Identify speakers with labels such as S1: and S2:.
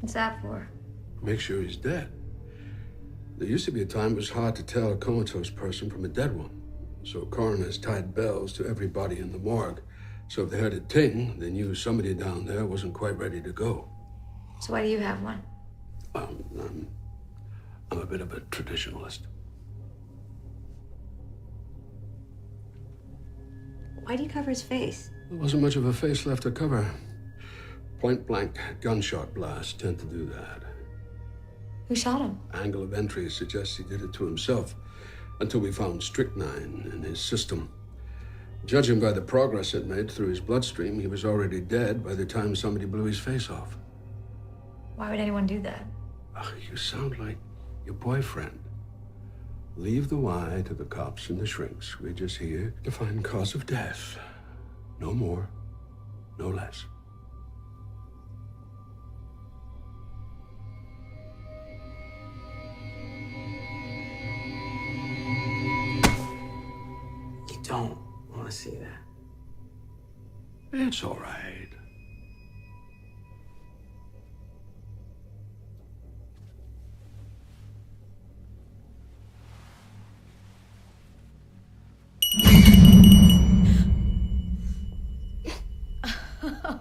S1: What's that for?
S2: Make sure he's dead. There used to be a time it was hard to tell a comatose person from a dead one. So coroners tied bells to every body in the morgue. So if they heard it ting, they knew somebody down there wasn't quite ready to go.
S1: So why do you have one?
S2: I'm a bit of a traditionalist.
S1: Why do you cover his face?
S2: There wasn't much of a face left to cover. Point-blank gunshot blasts tend to do that.
S1: Who shot him?
S2: Angle of entry suggests he did it to himself, until we found strychnine in his system. Judging by the progress it made through his bloodstream, he was already dead by the time somebody blew his face off.
S1: Why would anyone do that?
S2: Oh, you sound like your boyfriend. Leave the why to the cops and the shrinks. We're just here to find cause of death. No more, no less.
S3: You don't want to see that.
S2: It's all right.